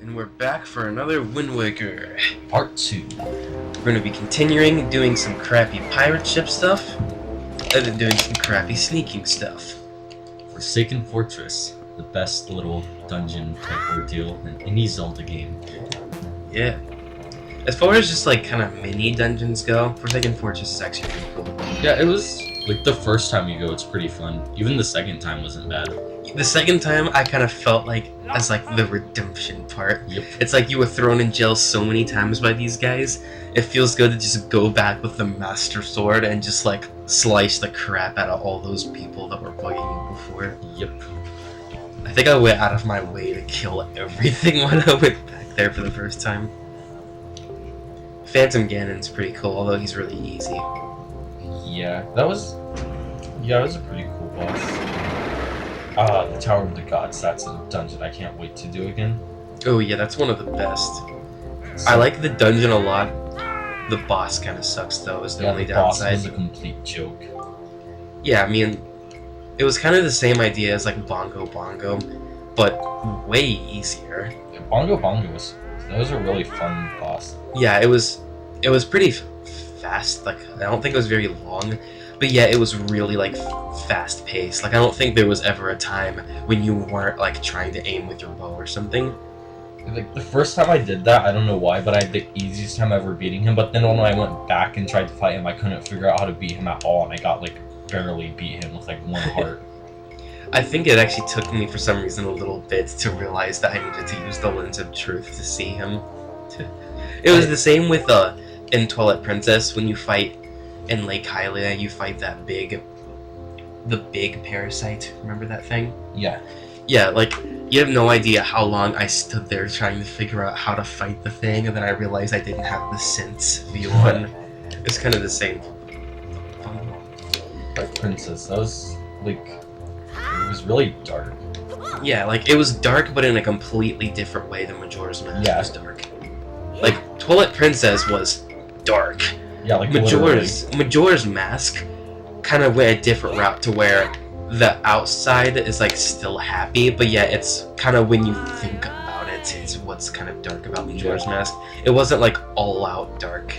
And we're back for another Wind Waker. Part 2. We're going to be continuing doing some crappy pirate ship stuff, and then doing some crappy sneaking stuff. Forsaken Fortress, the best little dungeon type ordeal in any Zelda game. Yeah. As far as just like kind of mini dungeons go, Forsaken Fortress is actually pretty cool. Yeah, it was like the first time you go, it's pretty fun. Even the second time wasn't bad. The second time, I kind of felt like as like the redemption part. Yep. It's like you were thrown in jail so many times by these guys. It feels good to just go back with the Master Sword and just like slice the crap out of all those people that were bugging you before. Yep. I think I went out of my way to kill everything when I went back there for the first time. Phantom Ganon's pretty cool, although he's really easy. Yeah, it was a pretty cool boss. The Tower of the Gods, that's a dungeon I can't wait to do again. Oh yeah, that's one of the best. I like the dungeon a lot. The boss kind of sucks though, is the only downside. The boss was a complete joke. Yeah, I mean, it was kind of the same idea as like Bongo Bongo, but way easier. Yeah, Bongo Bongo that was a really fun boss. Yeah, it was pretty fast. Like I don't think it was very long, but yeah, it was really like fast paced. Like I don't think there was ever a time when you weren't like trying to aim with your bow or something. Like the first time I did that, I don't know why, but I had the easiest time ever beating him. But then when I went back and tried to fight him, I couldn't figure out how to beat him at all, and I got like barely beat him with like one heart. I think it actually took me for some reason a little bit to realize that I needed to use the Lens of Truth to see him. It was the same with in Twilight Princess when you fight in Lake Hylia, you fight the big parasite. Remember that thing? Yeah. Yeah, like you have no idea how long I stood there trying to figure out how to fight the thing, and then I realized I didn't have the Sense view on. It's kind of the same. Like Princess, that was like it was really dark. Yeah, like it was dark, but in a completely different way than Majora's Mask was dark. Like Twilight Princess was dark. Yeah, like Majora's Mask kind of went a different route to where the outside is like still happy, but yeah, it's kind of when you think about it, it's what's kind of dark about Majora's Mask. It wasn't like all out dark.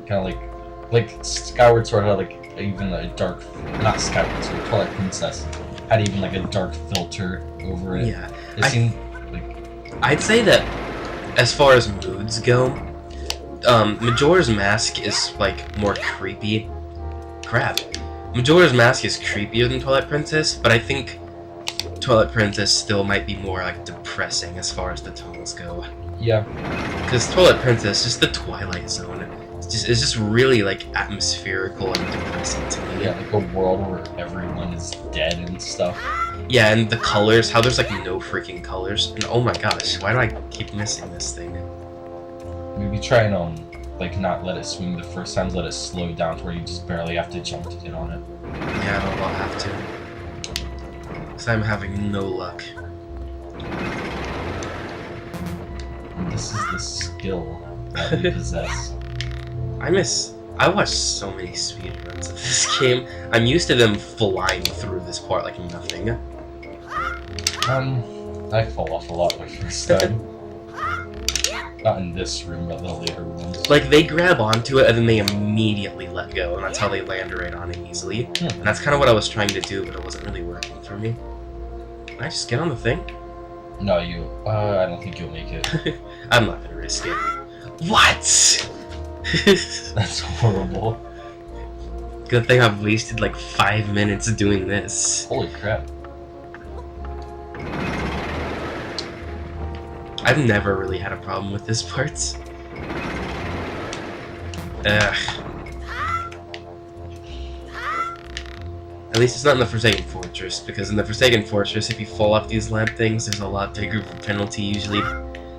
Kind of like Skyward Sword had like even a dark, not Skyward Sword, Twilight Princess had even like a dark filter over it. Yeah, it seemed like I'd say that as far as moods go, Majora's Mask is like more creepy. Crap. Majora's Mask is creepier than Twilight Princess, but I think Twilight Princess still might be more like depressing as far as the tones go. Yeah. Because Twilight Princess, just the Twilight Zone, it's just really like atmospherical and depressing to me. Yeah, like a world where everyone is dead and stuff. Yeah, and the colors, how there's like no freaking colors. And oh my gosh, why do I keep missing this thing? Maybe try and like not let it swing the first time, let it slow down to where you just barely have to jump to get on it. Yeah, I'll have to. Because I'm having no luck. And this is the skill that we possess. I watched so many speedruns of this game. I'm used to them flying through this part like nothing. I fall off a lot my first time. Not in this room, but the later ones. Like, they grab onto it and then they immediately let go, and that's how they land right on it easily. And that's kind of what I was trying to do, but it wasn't really working for me. Can I just get on the thing? No, I don't think you'll make it. I'm not gonna risk it. What? That's horrible. Good thing I've wasted like 5 minutes doing this. Holy crap. I've never really had a problem with this part. Ugh. At least it's not in the Forsaken Fortress, because in the Forsaken Fortress, if you fall off these lamp things, there's a lot bigger of a penalty usually.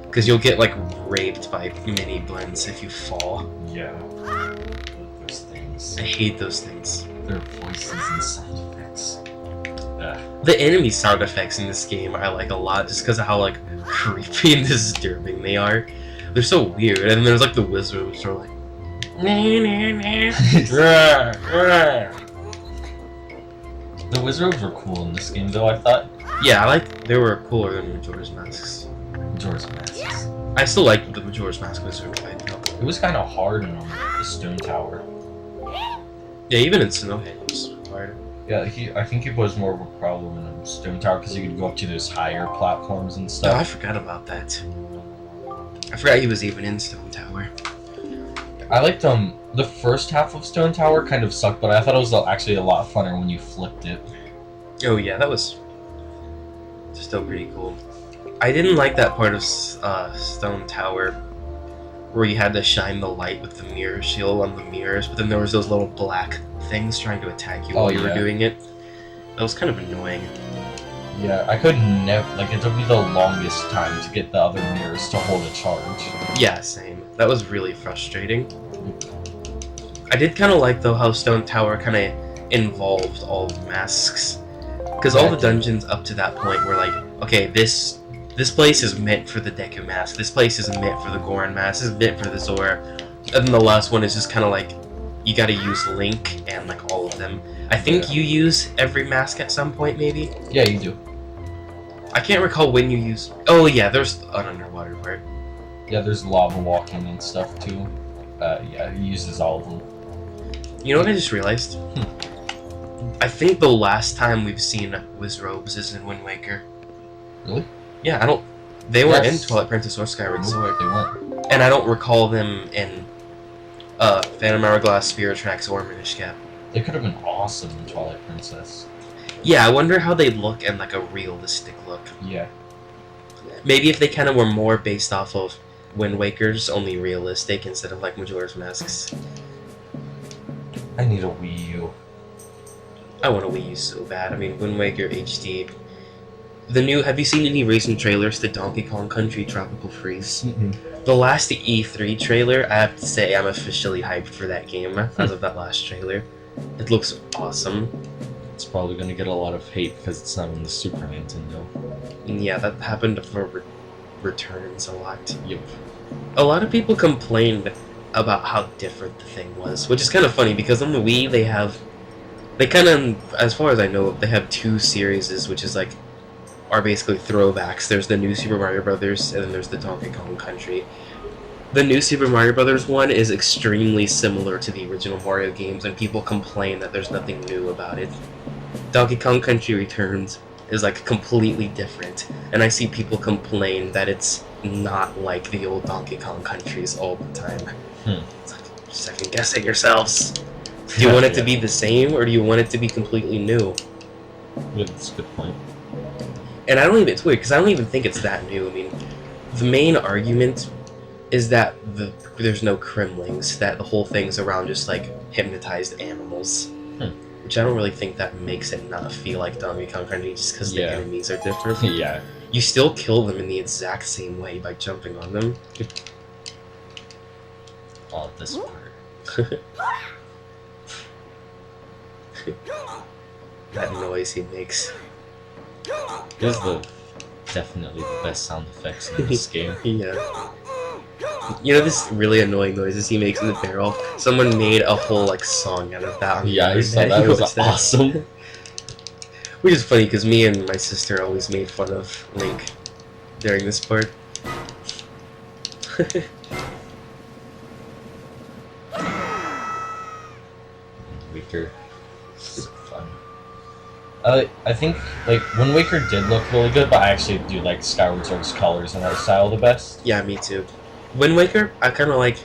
Because you'll get like raped by mini blends if you fall. Yeah. Those things. I hate those things. Their voices and sound effects. The enemy sound effects in this game I like a lot just because of how like creepy and disturbing they are. They're so weird, and then there's like the wizards which are like The wizards were cool in this game though, I thought. Yeah, they were cooler than Majora's Masks. Majora's Mask. I still like the Majora's Mask wizard fight though. It was kind of hard in the Stone Tower. Yeah, even in Snowhead it was hard. Yeah, I think it was more of a problem in the Stone Tower because you could go up to those higher platforms and Oh, stuff. I forgot about that. I forgot he was even in Stone Tower. I liked the first half of Stone Tower kind of sucked, but I thought it was actually a lot funner when you flipped it. Oh yeah, that was still pretty cool. I didn't like that part of Stone Tower where you had to shine the light with the mirror shield on the mirrors, but then there was those little black things trying to attack you while you were doing it. That was kind of annoying. Yeah, I could never, like, it took me the longest time to get the other mirrors to hold a charge. Yeah, same. That was really frustrating. I did kind of like, though, how Stone Tower kind of involved all the masks. Because all the dungeons up to that point were like, okay, this place is meant for the Deku mask, this place is meant for the Goron mask, this is meant for the Zora, and then the last one is just kind of like, you gotta use Link and like all of them. I think you use every mask at some point, maybe? Yeah, you do. I can't recall when you use... Oh yeah, there's an underwater part. Yeah, there's lava walking and stuff too. Yeah, he uses all of them. You know what I just realized? I think the last time we've seen Wizrobes is in Wind Waker. Really? Yeah, I don't... They were in Twilight Princess or Skyward Sword. They weren't. And I don't recall them in Phantom Hourglass, Spirit Tracks, or Minish Cap. They could have been awesome in Twilight Princess. Yeah, I wonder how they'd look in like a realistic look. Yeah. Maybe if they kind of were more based off of Wind Waker's, only realistic instead of like Majora's Masks. I need a Wii U. I want a Wii U so bad. I mean, Wind Waker HD. The new... Have you seen any recent trailers to Donkey Kong Country Tropical Freeze? The last E3 trailer, I have to say I'm officially hyped for that game as of that last trailer. It looks awesome. It's probably going to get a lot of hate because it's not on the Super Nintendo. And yeah, that happened for Returns a lot. Yep. A lot of people complained about how different the thing was, which is kind of funny because on the Wii they kind of, as far as I know, they have two series, which is like, are basically throwbacks. There's the new Super Mario Brothers, and then there's the Donkey Kong Country. The new Super Mario Brothers one is extremely similar to the original Mario games, and people complain that there's nothing new about it. Donkey Kong Country Returns is like completely different, and I see people complain that it's not like the old Donkey Kong Countries all the time. It's like, second guessing yourselves. Do you want it to be the same, or do you want it to be completely new? Yeah, that's a good point. And I don't even... It's weird, because I don't even think it's that new. I mean, the main argument is that there's no Kremlings, that the whole thing's around just, like, hypnotized animals. Which I don't really think that makes it not feel like Donkey Kong Country, just because the enemies are different. Yeah. You still kill them in the exact same way by jumping on them. Oh, this part. That noise he makes. This is definitely the best sound effects in this game. Yeah. You know this really annoying noises he makes in the barrel? Someone made a whole like song out of that on the Yeah, I saw internet. that. Was awesome. Which is funny because me and my sister always made fun of Link during this part. Waker. So fun. I think like Wind Waker did look really good, but I actually do like Skyward Sword's colors and art style the best. Yeah, me too. Wind Waker, I kind of like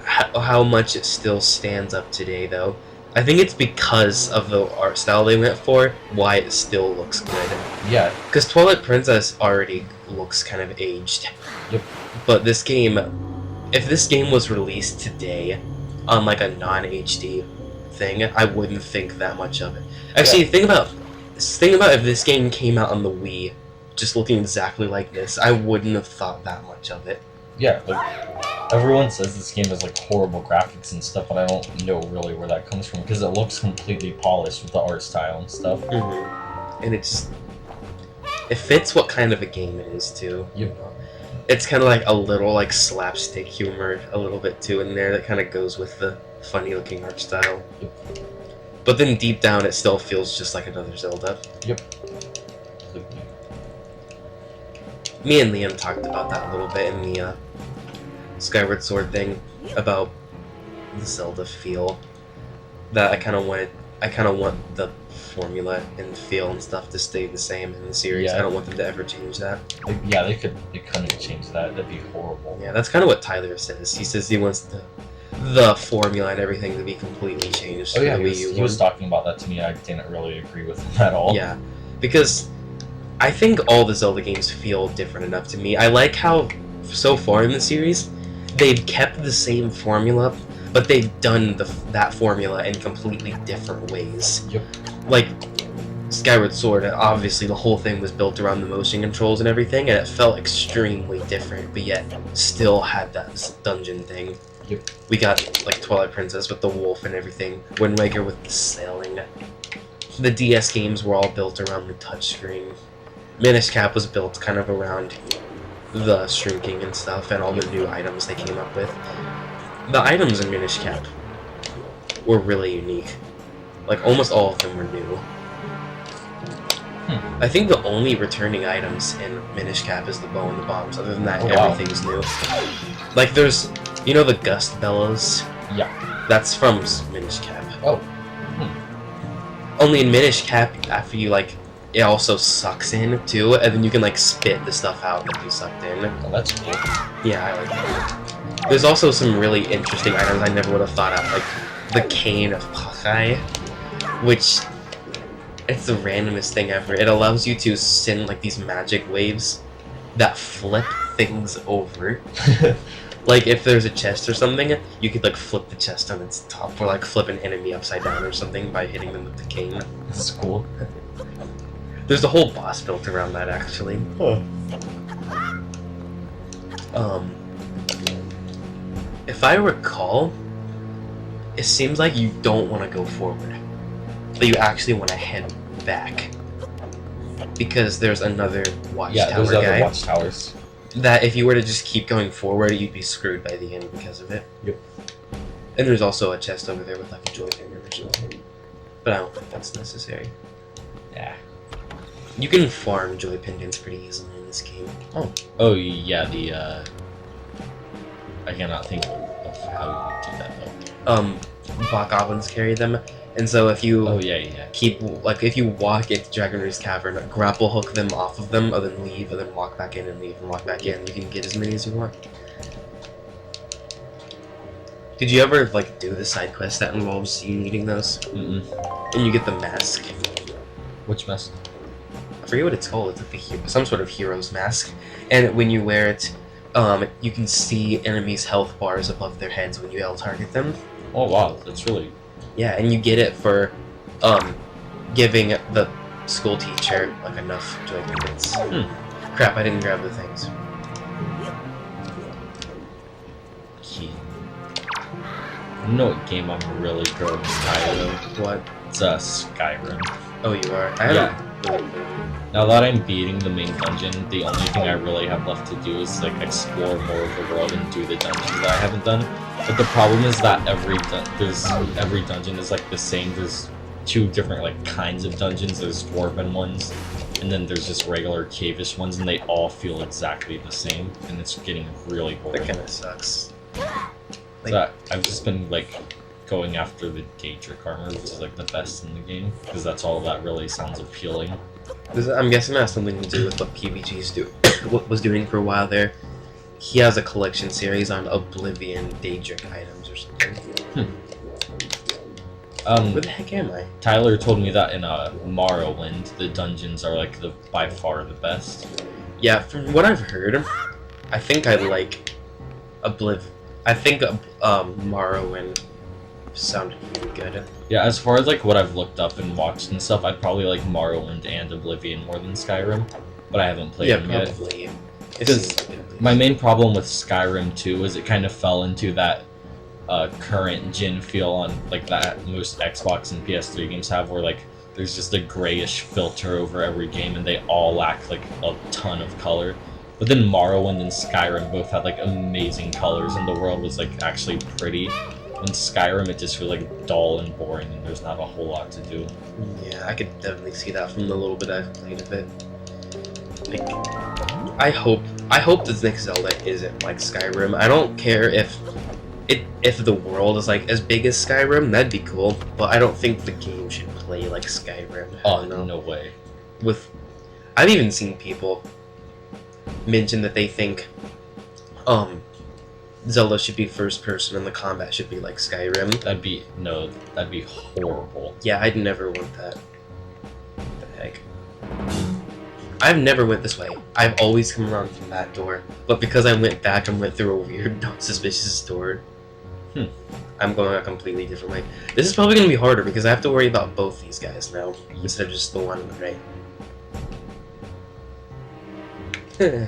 how much it still stands up today, though. I think it's because of the art style they went for, why it still looks good. Yeah. Because Twilight Princess already looks kind of aged. Yep. But this game, if this game was released today on like a non-HD thing, I wouldn't think that much of it. Actually, think about if this game came out on the Wii, just looking exactly like this, I wouldn't have thought that much of it. Yeah, like, everyone says this game has like horrible graphics and stuff, but I don't know really where that comes from because it looks completely polished with the art style and stuff. And it fits what kind of a game it is too. Yep. It's kind of like a little like slapstick humor, a little bit too in there that kind of goes with the funny looking art style. Yep. But then deep down, it still feels just like another Zelda. Yep. me and Liam talked about that a little bit in the Skyward Sword thing about the Zelda feel. That I kind of want the formula and feel and stuff to stay the same in the series. Yeah. I don't want them to ever change that. Yeah, they couldn't change that. That'd be horrible. Yeah, that's kind of what Tyler says. He says he wants the formula and everything to be completely changed. Oh yeah, for the Wii U he was one. talking about that to me. I didn't really agree with him at all. Yeah, because I think all the Zelda games feel different enough to me. I like how, so far in the series, they've kept the same formula, but they've done that formula in completely different ways. Yep. Like, Skyward Sword, obviously the whole thing was built around the motion controls and everything, and it felt extremely different, but yet still had that dungeon thing. Yep. We got, like, Twilight Princess with the wolf and everything, Wind Waker with the sailing. The DS games were all built around the touchscreen. Minish Cap was built kind of around the shrinking and stuff, and all the new items they came up with. The items in Minish Cap were really unique. Like, almost all of them were new. I think the only returning items in Minish Cap is the bow and the bombs. Other than that, everything's new. Like, there's, you know, the Gust Bellows? Yeah. That's from Minish Cap. Oh. Only in Minish Cap, after you, like, it also sucks in, too, and then you can, like, spit the stuff out that you sucked in. Oh, that's cool. Yeah, I like that. There's also some really interesting items I never would have thought of, like the Cane of Pakai, which, it's the randomest thing ever. It allows you to send, like, these magic waves that flip things over. Like, if there's a chest or something, you could, like, flip the chest on its top, or, like, flip an enemy upside down or something by hitting them with the cane. This is cool. There's a whole boss built around that, actually. Huh. If I recall, it seems like you don't want to go forward, but you actually want to head back, because there's another watchtower Yeah, there's other guy watchtowers. that if you were to just keep going forward, you'd be screwed by the end because of it. Yep. And there's also a chest over there with, like, a joy finger or something, but I don't think that's necessary. Yeah. You can farm joy pendants pretty easily in this game. Oh yeah, I cannot think of how you do that though. Bach goblins carry them, and so if you Oh yeah. if you walk into Dragon Reef's cavern, grapple hook them off of them, and then leave, and then walk back in and leave and walk back in, you can get as many as you want. Did you ever, like, do the side quest that involves you needing those? Mm-mm. And you get the mask. Which mess? I forget what it's called. It's like some sort of hero's mask. And when you wear it, you can see enemies' health bars above their heads when you L-target them. Oh wow, that's really... Yeah, and you get it for giving the school teacher, like, enough joy pendants. Crap, I didn't grab the things. Key. You know what game I'm really growing tired of? What? It's Skyrim. Oh, you are? I haven't really played it. Now that I'm beating the main dungeon, the only thing I really have left to do is, like, explore more of the world and do the dungeons that I haven't done. But the problem is that every dungeon is, like, the same. There's two different, like, kinds of dungeons. There's dwarven ones, and then there's just regular cave-ish ones, and they all feel exactly the same, and it's getting really boring. That kind of sucks. So I've just been, like, going after the Daedric armor, which is, like, the best in the game, because that's all that really sounds appealing. I'm guessing that has something to do with what what was doing for a while there. He has a collection series on Oblivion Daedric items or something. Where the heck am I? Tyler told me that in Morrowind, the dungeons are, like, by far the best. Yeah, from what I've heard, I think I like Morrowind sounded really good. Yeah, as far as, like, what I've looked up and watched and stuff, I'd probably like Morrowind and Oblivion more than Skyrim, but I haven't played them yet. Probably. Because my main problem with Skyrim 2 is it kind of fell into that current gen feel on, like, that most Xbox and PS3 games have, where, like, there's just a grayish filter over every game and they all lack, like, a ton of color. But then Morrowind and Skyrim both had, like, amazing colors and the world was, like, actually pretty. In Skyrim, it just feels, like, dull and boring and there's not a whole lot to do. Yeah, I could definitely see that from the little bit I've played of it. Like, I hope this next Zelda isn't like Skyrim. I don't care if the world is like as big as Skyrim, that'd be cool. But I don't think the game should play like Skyrim. Oh no way. I've even seen people mention that they think Zelda should be first person and the combat should be like Skyrim. That'd be horrible. Yeah, I'd never want that. What the heck? I've never went this way. I've always come around from that door. But because I went back and went through a weird, suspicious door, I'm going a completely different way. This is probably going to be harder because I have to worry about both these guys now, instead of just the one on the right.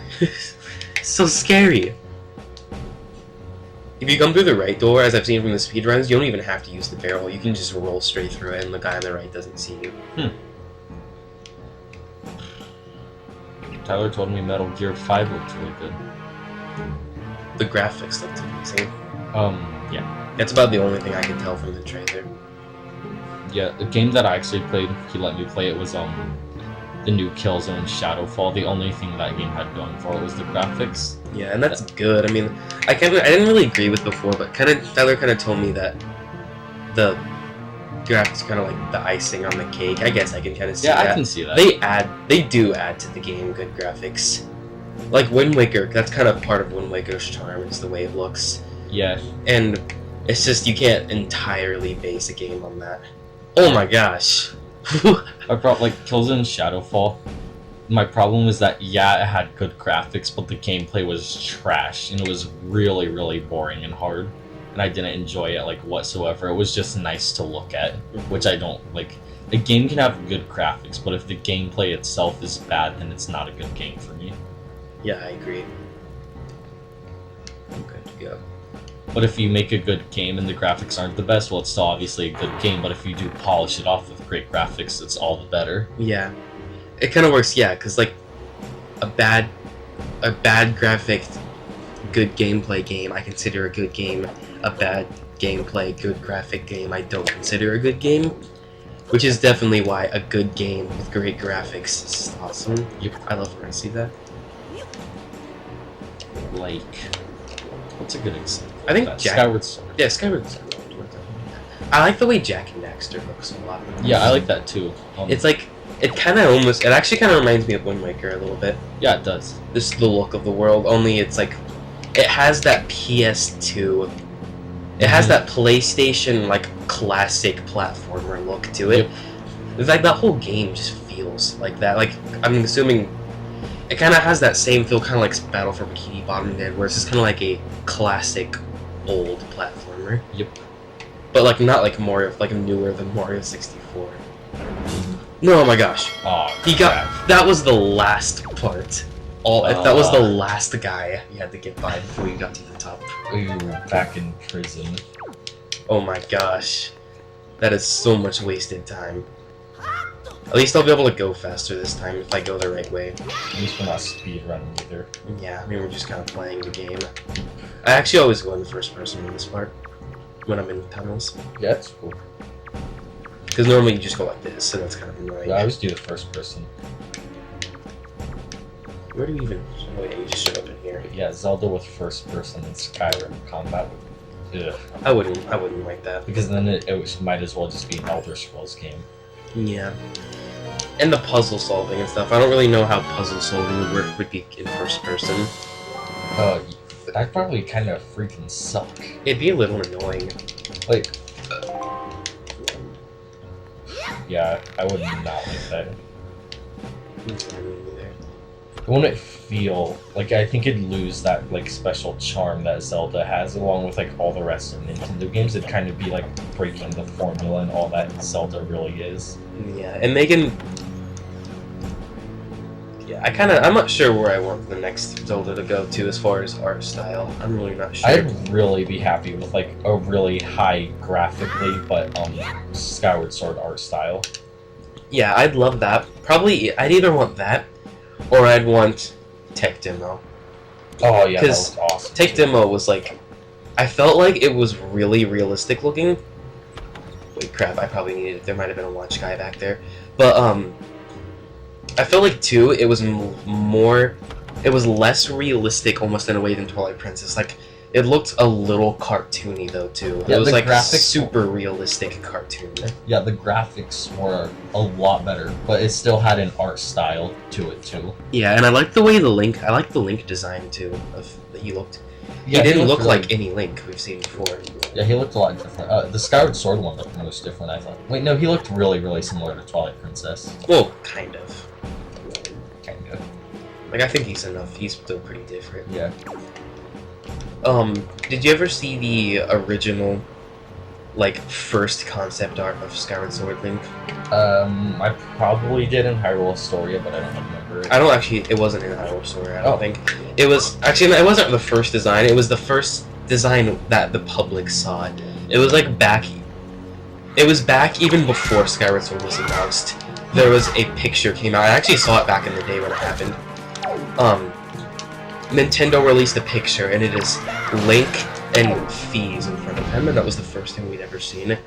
So scary. If you come through the right door, as I've seen from the speedruns, you don't even have to use the barrel. You can just roll straight through it and the guy on the right doesn't see you. Tyler told me Metal Gear 5 looked really good. The graphics looked amazing. Yeah. That's about the only thing I could tell from the trailer. Yeah, the game that I actually played, he let me play it, was the new Killzone Shadowfall. The only thing that game had going for it was the graphics. Yeah, and that's good. I mean, I didn't really agree with before, but Tyler kind of told me that the graphics kind of like the icing on the cake. I guess I can kind of see that. Yeah, I can see that. They do add to the game good graphics. Like Wind Waker, that's kind of part of Wind Waker's charm, is the way it looks. Yeah. And it's just, you can't entirely base a game on that. Oh my gosh. I brought like Killzone Shadowfall. My problem is that, yeah, it had good graphics, but the gameplay was trash, and it was really, really boring and hard. And I didn't enjoy it, like, whatsoever. It was just nice to look at, which I don't, like... A game can have good graphics, but if the gameplay itself is bad, then it's not a good game for me. Yeah, I agree. I'm good to go. But if you make a good game and the graphics aren't the best, well, it's still obviously a good game, but if you do polish it off with great graphics, it's all the better. Yeah. It kind of works, yeah, because, like, a bad graphic, good gameplay game, I consider a good game. A bad gameplay, good graphic game, I don't consider a good game. Which is definitely why a good game with great graphics is awesome. Yep. I love when I see that. Like, what's a good example? I think Skyward Sword. Yeah, Skyward Sword. I like the way Jack and Daxter looks a lot. Yeah, I like that too. It's like, it actually kind of reminds me of Wind Waker a little bit. Yeah, it does. This is the look of the world, only it's like, it has that PS2, it has that PlayStation, like, classic platformer look to it. Yep. It's like, that whole game just feels like that. Like, I'm assuming, it kind of has that same feel, kind of like Battle for Bikini Bottom did, where it's just kind of like a classic, old platformer. Yep. But, like, not like Mario, like, newer than Mario 64. No, oh my gosh. Oh, that was the last part. If that was the last guy you had to get by before you got to the top. We were back in prison. Oh my gosh. That is so much wasted time. At least I'll be able to go faster this time if I go the right way. At least we're not speedrunning either. Yeah, I mean, we're just kind of playing the game. I actually always go in first person in this part, when I'm in tunnels. Yeah, that's cool. Because normally you just go like this, so that's kind of annoying. Yeah, I always do the first person. Where do we even... Oh yeah, you just showed up in here. But yeah, Zelda with first person and Skyrim combat. Ugh. I wouldn't like that. Because then it might as well just be an Elder Scrolls game. Yeah. And the puzzle solving and stuff. I don't really know how puzzle solving would be in first person. That'd probably kind of freaking suck. It'd be a little annoying. Like... Yeah, I would not like that. It wouldn't feel like, I think it'd lose that like special charm that Zelda has, along with like all the rest of Nintendo games. It'd kind of be like breaking the formula and all that Zelda really is. Yeah, and they can. Yeah, I'm not sure where I want the next Zelda to go to as far as art style. I'm really not sure. I'd really be happy with like a really high graphically, but Skyward Sword art style. Yeah, I'd love that. Probably, I'd either want that, or I'd want Tech Demo. Oh yeah, that was awesome. Tech Demo was like, I felt like it was really realistic looking. Wait, crap! I probably needed. There might have been a watch guy back there, but I felt like too it was more it was less realistic, almost in a way, than Twilight Princess. Like, it looked a little cartoony though too. Yeah, it was the like graphics super realistic cartoon. Yeah, the graphics were a lot better, but it still had an art style to it too. Yeah, and I like the way I like the Link design too. Of that he looked. Yeah, he didn't looked look really, like any Link we've seen before. Yeah, he looked a lot different. The Skyward Sword one looked most different, I thought. Wait, no, he looked really, really similar to Twilight Princess. Well, kind of. Kind of. Like, I think he's enough. He's still pretty different. Yeah. Did you ever see the original, like, first concept art of Skyward Sword Link? I probably did in Hyrule Historia, but I don't remember it. I don't actually. It wasn't in Hyrule Story. I don't Oh. think it was. Actually, it wasn't the first design. It was the first design that the public saw. It was like back. It was back even before Skyward Sword was announced. There was a picture came out. I actually saw it back in the day when it happened. Nintendo released a picture, and it is Link and Fees in front of him, and that was the first thing we'd ever seen.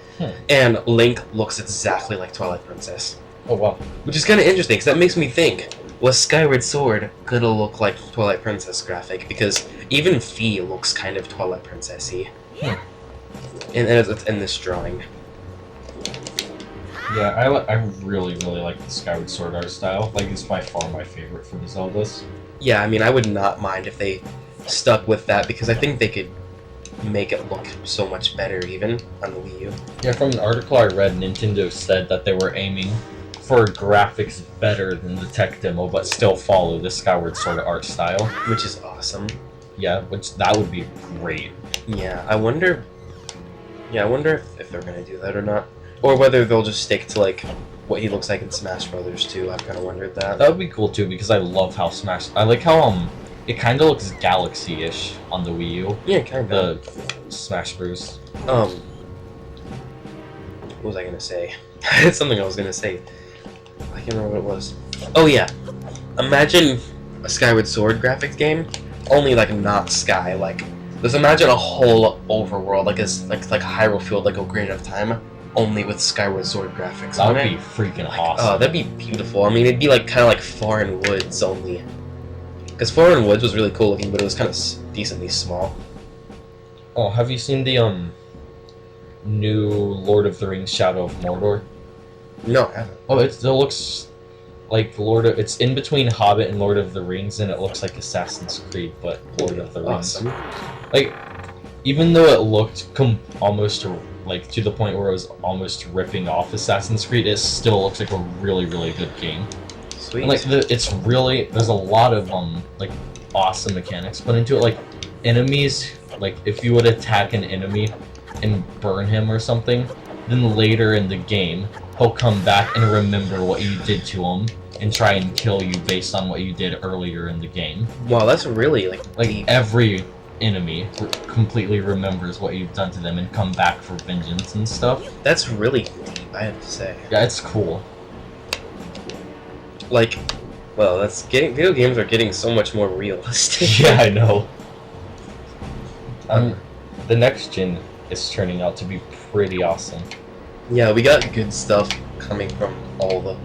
And Link looks exactly like Twilight Princess. Oh, wow. Which is kind of interesting, because that makes me think, was Skyward Sword gonna look like Twilight Princess graphic? Because even Fee looks kind of Twilight Princess-y in this drawing. Yeah, I really, really like the Skyward Sword art style. Like, it's by far my favorite for the Zeldas. Yeah, I mean, I would not mind if they stuck with that, because I think they could make it look so much better, even on the Wii U. Yeah, from an article I read, Nintendo said that they were aiming for graphics better than the tech demo, but still follow the Skyward Sword art style. Which is awesome. Yeah, which that would be great. Yeah, I wonder if they're gonna do that or not. Or whether they'll just stick to, like, what he looks like in Smash Brothers, too. I've kind of wondered that. That would be cool, too, because I love how I like how, it kind of looks Galaxy-ish on the Wii U. Yeah, kind of. The Smash Bros. What was I gonna say? It's something I was gonna say. I can't remember what it was. Oh, yeah. Imagine a Skyward Sword graphics game, only, like, not Sky. Like, just imagine a whole overworld, like Hyrule Field, like Ocarina of Time, only with Skyward Sword graphics That on would it. be freaking Like, awesome. oh, that'd be beautiful. I mean, it'd be like kind of like Foreign Woods only. Because Foreign Woods was really cool looking, but it was kind of decently small. Oh, have you seen the new Lord of the Rings Shadow of Mordor? No, I haven't. Oh, it still looks like it's in between Hobbit and Lord of the Rings, and it looks like Assassin's Creed, but Lord of the Rings. Awesome. Like, even though it looked almost like to the point where it was almost ripping off Assassin's Creed, it still looks like a really, really good game. Sweet. And, like, it's really, there's a lot of like awesome mechanics put into it. Like, enemies, like if you would attack an enemy and burn him or something, then later in the game he'll come back and remember what you did to him and try and kill you based on what you did earlier in the game. Wow, that's really like Like, every enemy completely remembers what you've done to them and come back for vengeance and stuff. That's really deep, I have to say. Yeah, it's cool. Like, well, video games are getting so much more realistic. Yeah, I know. The next gen is turning out to be pretty awesome. Yeah, we got good stuff coming from all the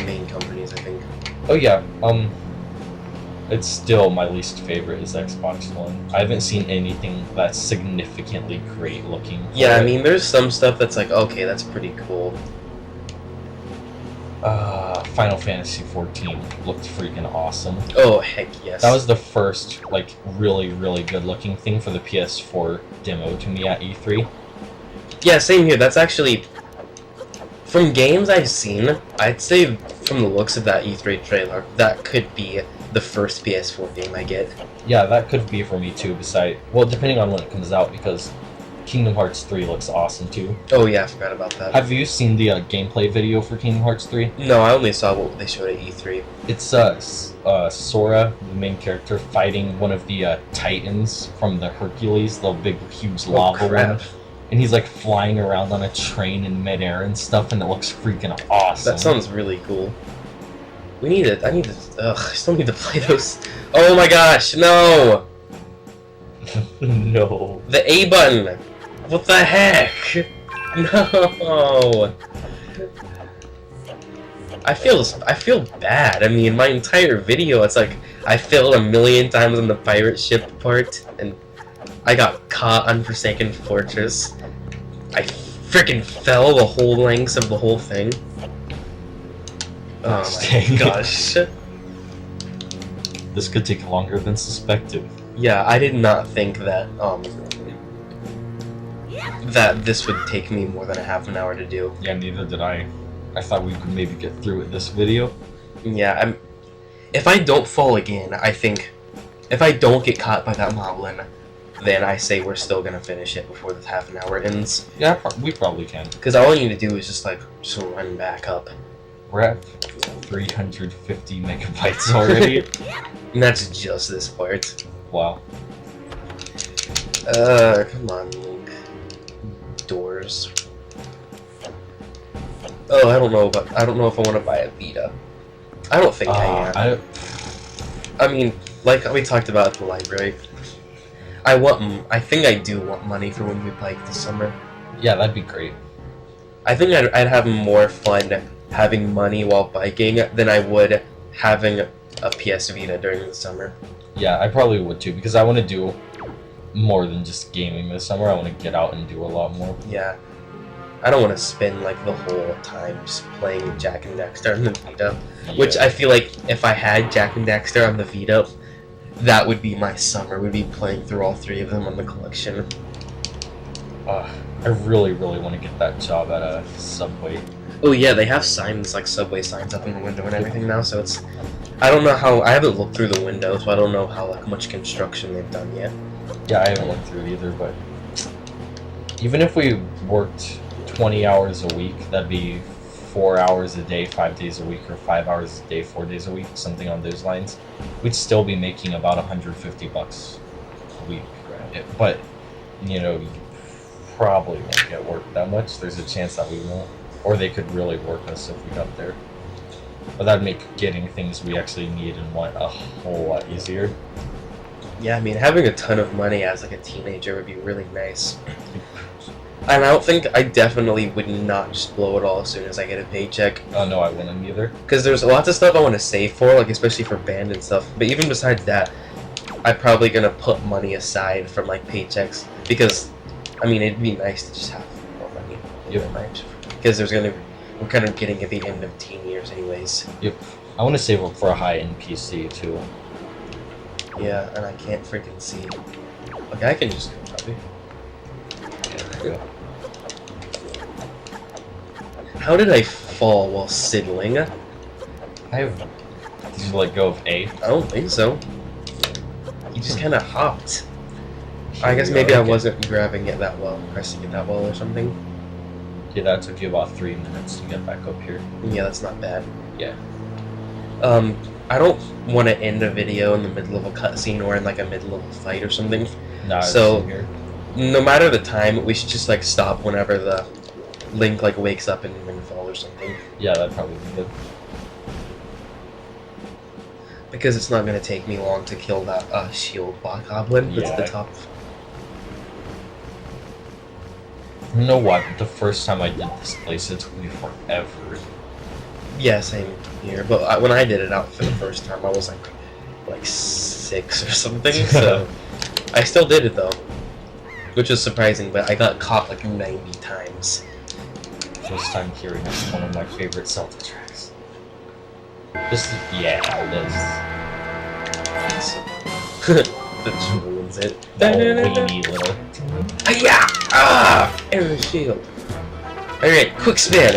main companies, I think. Oh yeah, it's still my least favorite is Xbox One. I haven't seen anything that's significantly great looking. Yeah, I mean, there's some stuff that's like, okay, that's pretty cool. Final Fantasy XIV looked freaking awesome. Oh, heck yes. That was the first, like, really, really good looking thing for the PS4 demo to me at E3. Yeah, same here. That's actually, from games I've seen, I'd say from the looks of that E3 trailer, that could be the first PS4 game I get. Yeah, that could be for me too, well, depending on when it comes out, because Kingdom Hearts 3 looks awesome too. Oh yeah, I forgot about that. Have you seen the gameplay video for Kingdom Hearts 3? No, I only saw what they showed at E3. It's Sora, the main character, fighting one of the Titans from the Hercules, the big, huge lava one. And he's like flying around on a train in midair and stuff, and it looks freaking awesome. That sounds really cool. We need it. I still need to play those. Oh my gosh, no! No. The A button! What the heck? No! I feel bad. I mean, my entire video, it's like I failed a million times on the pirate ship part, and I got caught on Forsaken Fortress. I freaking fell the whole length of the whole thing. Oh my gosh. This could take longer than suspected. Yeah, I did not think that that this would take me more than a half an hour to do. Yeah, neither did I. I thought we could maybe get through with this video. Yeah, if I don't fall again, I think if I don't get caught by that moblin, then I say we're still gonna finish it before the half an hour ends. Yeah, we probably can. Because all I need to do is just run back up. We're at 350 megabytes already. And that's just this part. Wow. Come on, Link. Doors. Oh, I don't know if I want to buy a Vita. I don't think I am. I mean, like we talked about at the library, I think I do want money for when we bike this summer. Yeah, that'd be great. I think I'd have more fun having money while biking than I would having a PS Vita during the summer. Yeah, I probably would too, because I want to do more than just gaming this summer. I want to get out and do a lot more. Yeah. I don't want to spend like the whole time just playing Jak and Daxter on the Vita. Yeah. Which I feel like if I had Jak and Daxter on the Vita, that would be my summer. We'd be playing through all three of them on the collection. I really, really want to get that job at a Subway. Oh yeah, they have signs, like Subway signs up in the window and everything now, so it's... I don't know how... I haven't looked through the window, so I don't know how much construction they've done yet. Yeah, I haven't looked through it either, but... Even if we worked 20 hours a week, that'd be 4 hours a day, 5 days a week, or 5 hours a day, 4 days a week, something on those lines. We'd still be making about $150 a week. Right? But, you know, you probably won't get work that much. There's a chance that we won't. Or they could really work us if we got there. But that'd make getting things we actually need and want a whole lot easier. Yeah, I mean, having a ton of money as like a teenager would be really nice. And I definitely would not just blow it all as soon as I get a paycheck. Oh no, I wouldn't either. Because there's lots of stuff I want to save for, like especially for band and stuff. But even besides that, I'm probably gonna put money aside from like paychecks because, I mean, it'd be nice to just have more money. Yep. Because we're kind of getting at the end of teen years, anyways. Yep. I want to save up for a high-end PC too. Yeah, and I can't freaking see. Okay, I can just go probably. Yeah. How did I fall while sidling? Did you let go of A? I don't think so. You just kind of hopped. I guess maybe I wasn't grabbing it that well, pressing it that well or something. Yeah, that took you about 3 minutes to get back up here. Yeah, that's not bad. Yeah. I don't want to end a video in the middle of a cutscene or in like a mid-level fight or something. Nah, so, here. No matter the time, we should just like stop whenever the Link like wakes up in Windfall or something. Yeah, that'd probably be good. Because it's not going to take me long to kill that shield Bokoblin that's at the top. You know what? The first time I did this place, it took me forever. Yeah, same here. But when I did it out for the first time, I was like 6 or something. So I still did it though, which was surprising. But I got caught like 90 times. First time hearing it's one of my favorite Zelda tracks. Yeah, it is. That just ruins it. Oh, weenie little. Yeah! Ah! Arrow shield. Alright, quick spin.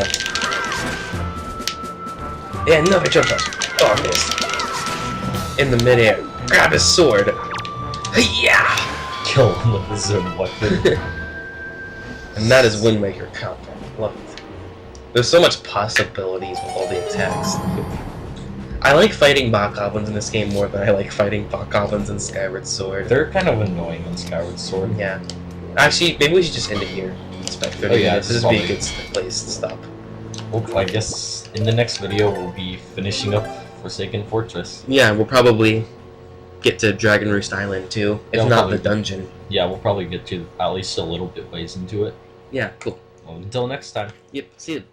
Yeah, another jump up. Oh, I missed. In the midair. Grab his sword. Yeah! Kill him with his own weapon. And that is Wind Waker content. Love it. There's so much possibilities with all the attacks. I like fighting Bokoblins in this game more than I like fighting Bokoblins in Skyward Sword. They're kind of annoying in Skyward Sword. Yeah. Actually, maybe we should just end it here. It's about 30 minutes. This would be a good place to stop. Well, I guess in the next video we'll be finishing up Forsaken Fortress. Yeah, we'll probably get to Dragon Roost Island too, if Yeah, not the dungeon. Yeah, we'll probably get to at least a little bit ways into it. Yeah, cool. Well, until next time. Yep, see you.